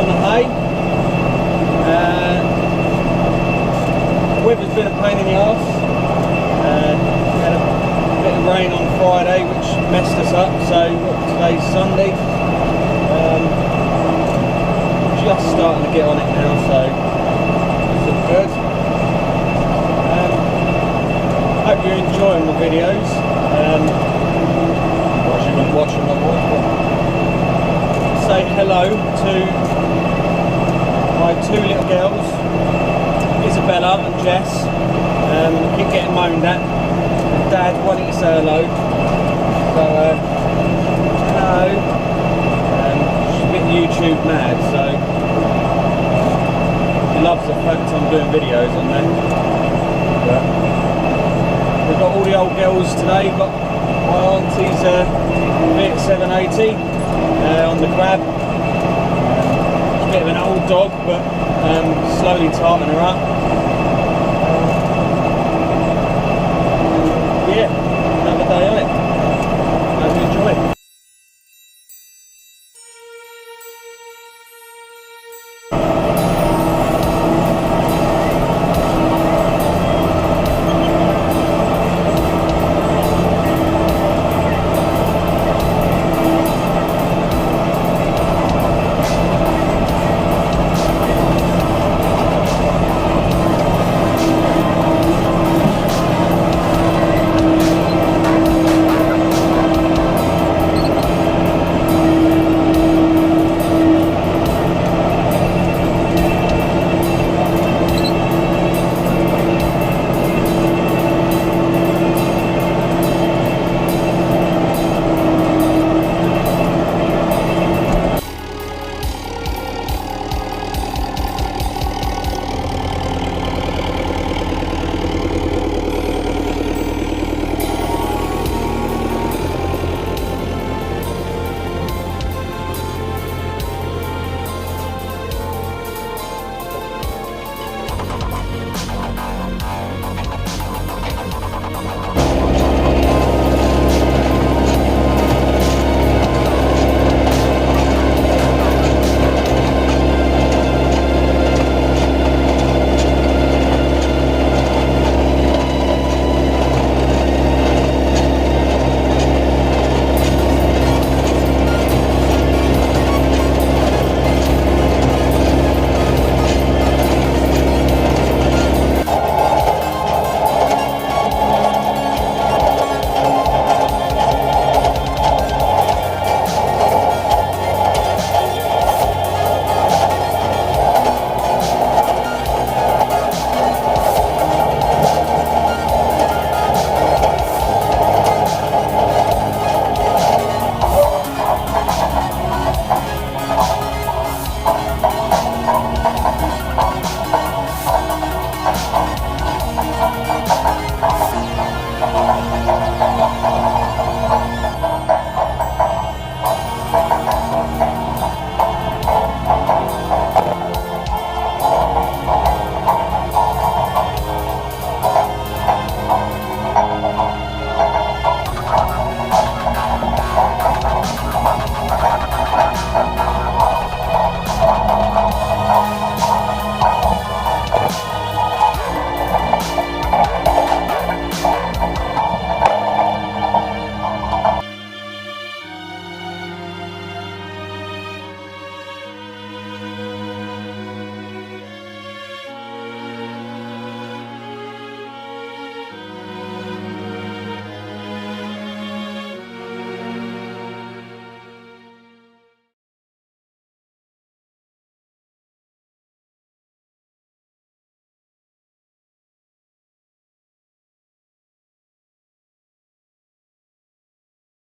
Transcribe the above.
on the hay. Weather's been a pain in the arse. Had a bit of rain on Friday which messed us up, so today's Sunday. Just starting to get on it now, so it's all good. Hope you're enjoying my videos. Well, you wouldn't watch them otherwise, but say hello to my two little girls, Isabella and Jess. Keep getting moaned at. Dad wanted to say hello. So hello. She's a bit YouTube mad, so she loves the fact I'm doing videos on there. But we've got all the old girls today. We've got my auntie's Viet 780 on the grab. It's a bit of an old dog, but slowly tightening her up.